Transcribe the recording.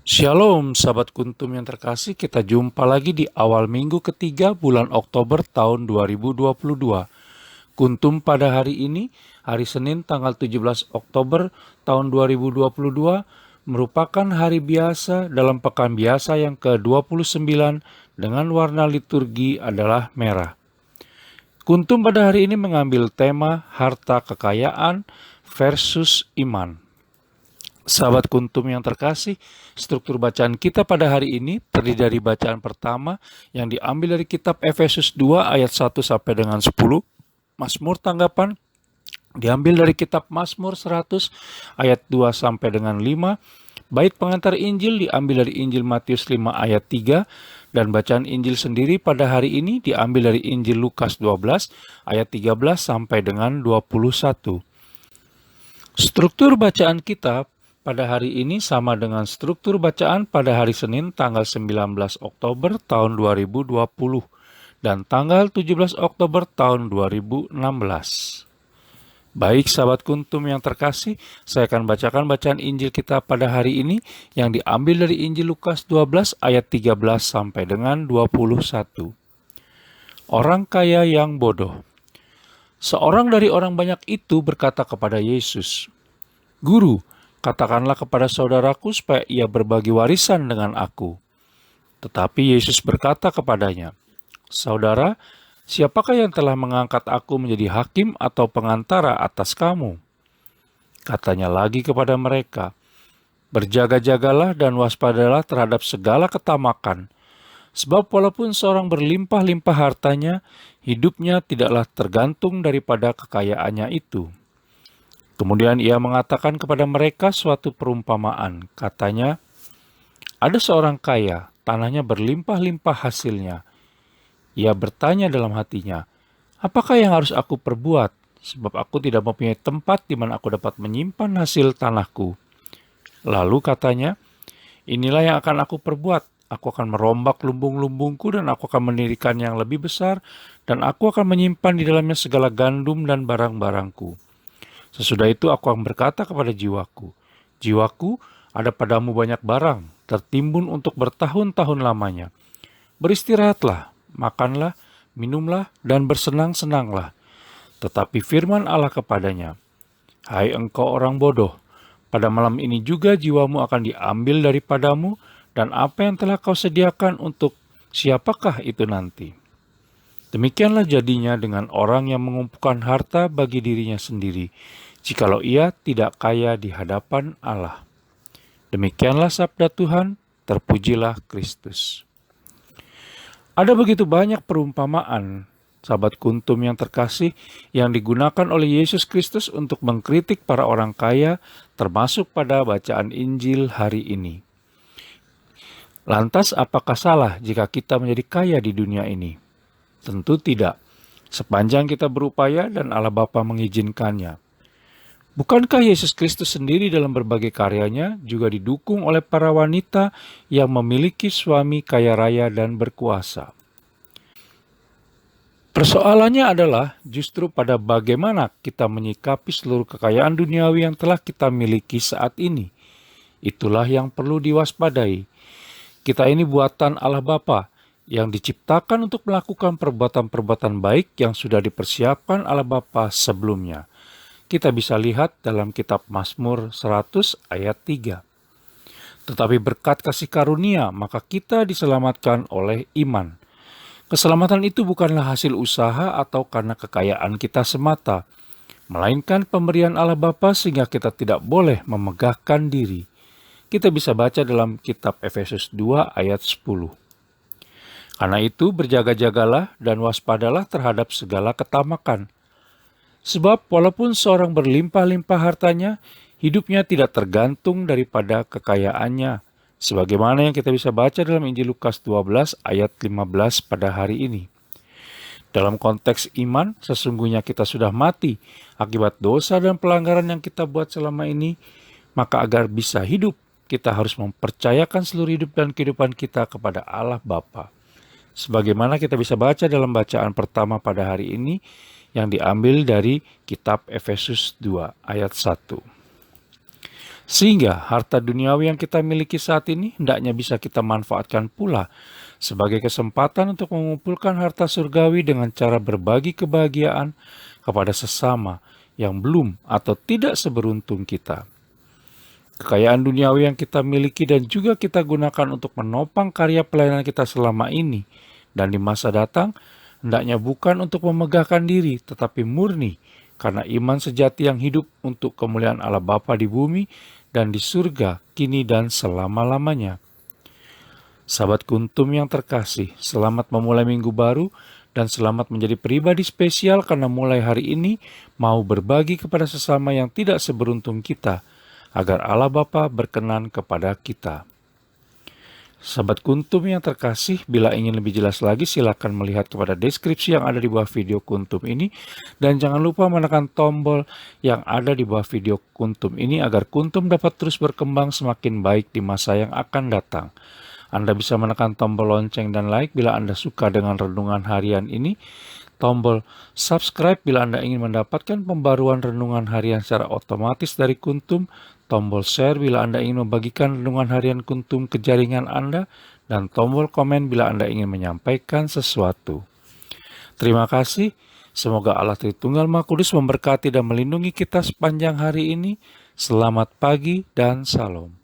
Shalom sahabat Kuntum yang terkasih, kita jumpa lagi di awal minggu ketiga bulan Oktober tahun 2022. Kuntum pada hari ini, hari Senin tanggal 17 Oktober tahun 2022, merupakan hari biasa dalam pekan biasa yang ke-29 dengan warna liturgi adalah merah. Kuntum pada hari ini mengambil tema harta kekayaan versus iman. Sahabat Kuntum yang terkasih, struktur bacaan kita pada hari ini terdiri dari bacaan pertama yang diambil dari kitab Efesus 2 ayat 1 sampai dengan 10, Mazmur tanggapan diambil dari kitab Mazmur 100 ayat 2 sampai dengan 5, bait pengantar Injil diambil dari Injil Matius 5 ayat 3, dan bacaan Injil sendiri pada hari ini diambil dari Injil Lukas 12 ayat 13 sampai dengan 21. Struktur bacaan kita pada hari ini sama dengan struktur bacaan pada hari Senin tanggal 19 Oktober tahun 2020 dan tanggal 17 Oktober tahun 2016. Baik sahabat Kuntum yang terkasih, saya akan bacakan bacaan Injil kita pada hari ini yang diambil dari Injil Lukas 12 ayat 13 sampai dengan 21. Orang kaya yang bodoh. Seorang dari orang banyak itu berkata kepada Yesus, "Guru, katakanlah kepada saudaraku supaya ia berbagi warisan dengan aku." Tetapi Yesus berkata kepadanya, "Saudara, siapakah yang telah mengangkat aku menjadi hakim atau pengantara atas kamu?" Katanya lagi kepada mereka, "Berjaga-jagalah dan waspadalah terhadap segala ketamakan. Sebab walaupun seorang berlimpah-limpah hartanya, hidupnya tidaklah tergantung daripada kekayaannya itu." Kemudian ia mengatakan kepada mereka suatu perumpamaan. Katanya, ada seorang kaya, tanahnya berlimpah-limpah hasilnya. Ia bertanya dalam hatinya, apakah yang harus aku perbuat? Sebab aku tidak mempunyai tempat di mana aku dapat menyimpan hasil tanahku. Lalu katanya, inilah yang akan aku perbuat. Aku akan merombak lumbung-lumbungku dan aku akan mendirikan yang lebih besar dan aku akan menyimpan di dalamnya segala gandum dan barang-barangku. Sesudah itu aku akan berkata kepada jiwaku, jiwaku, ada padamu banyak barang, tertimbun untuk bertahun-tahun lamanya. Beristirahatlah, makanlah, minumlah, dan bersenang-senanglah. Tetapi firman Allah kepadanya, hai engkau orang bodoh, pada malam ini juga jiwamu akan diambil daripadamu, dan apa yang telah kau sediakan untuk siapakah itu nanti? Demikianlah jadinya dengan orang yang mengumpulkan harta bagi dirinya sendiri, jikalau ia tidak kaya di hadapan Allah. Demikianlah sabda Tuhan, terpujilah Kristus. Ada begitu banyak perumpamaan, sahabat Kuntum yang terkasih, yang digunakan oleh Yesus Kristus untuk mengkritik para orang kaya, termasuk pada bacaan Injil hari ini. Lantas apakah salah jika kita menjadi kaya di dunia ini? Tentu tidak, sepanjang kita berupaya dan Allah Bapa mengizinkannya. Bukankah Yesus Kristus sendiri dalam berbagai karyanya juga didukung oleh para wanita yang memiliki suami kaya raya dan berkuasa? Persoalannya adalah justru pada bagaimana kita menyikapi seluruh kekayaan duniawi yang telah kita miliki saat ini. Itulah yang perlu diwaspadai. Kita ini buatan Allah Bapa yang diciptakan untuk melakukan perbuatan-perbuatan baik yang sudah dipersiapkan Allah Bapa sebelumnya. Kita bisa lihat dalam kitab Mazmur 100 ayat 3. Tetapi berkat kasih karunia, maka kita diselamatkan oleh iman. Keselamatan itu bukanlah hasil usaha atau karena kekayaan kita semata, melainkan pemberian Allah Bapa sehingga kita tidak boleh memegahkan diri. Kita bisa baca dalam kitab Efesus 2 ayat 10. Karena itu berjaga-jagalah dan waspadalah terhadap segala ketamakan. Sebab walaupun seorang berlimpah-limpah hartanya, hidupnya tidak tergantung daripada kekayaannya. Sebagaimana yang kita bisa baca dalam Injil Lukas 12 ayat 15 pada hari ini. Dalam konteks iman, sesungguhnya kita sudah mati akibat dosa dan pelanggaran yang kita buat selama ini, maka agar bisa hidup, kita harus mempercayakan seluruh hidup dan kehidupan kita kepada Allah Bapa. Sebagaimana kita bisa baca dalam bacaan pertama pada hari ini yang diambil dari kitab Efesus 2 ayat 1. Sehingga harta duniawi yang kita miliki saat ini hendaknya bisa kita manfaatkan pula sebagai kesempatan untuk mengumpulkan harta surgawi dengan cara berbagi kebahagiaan kepada sesama yang belum atau tidak seberuntung kita. Kekayaan duniawi yang kita miliki dan juga kita gunakan untuk menopang karya pelayanan kita selama ini dan di masa datang, hendaknya bukan untuk memegahkan diri, tetapi murni karena iman sejati yang hidup untuk kemuliaan Allah Bapa di bumi dan di surga, kini dan selama-lamanya. Sahabat Kuntum yang terkasih, selamat memulai minggu baru dan selamat menjadi pribadi spesial karena mulai hari ini mau berbagi kepada sesama yang tidak seberuntung kita, agar Allah Bapa berkenan kepada kita. Sahabat Kuntum yang terkasih, bila ingin lebih jelas lagi silakan melihat kepada deskripsi yang ada di bawah video Kuntum ini dan jangan lupa menekan tombol yang ada di bawah video Kuntum ini agar Kuntum dapat terus berkembang semakin baik di masa yang akan datang. Anda bisa menekan tombol lonceng dan like bila Anda suka dengan renungan harian ini, tombol subscribe bila Anda ingin mendapatkan pembaruan renungan harian secara otomatis dari Kuntum, tombol share bila Anda ingin membagikan renungan harian Kuntum ke jaringan Anda, dan tombol komen bila Anda ingin menyampaikan sesuatu. Terima kasih. Semoga Allah Tritunggal Maha Kudus memberkati dan melindungi kita sepanjang hari ini. Selamat pagi dan salam.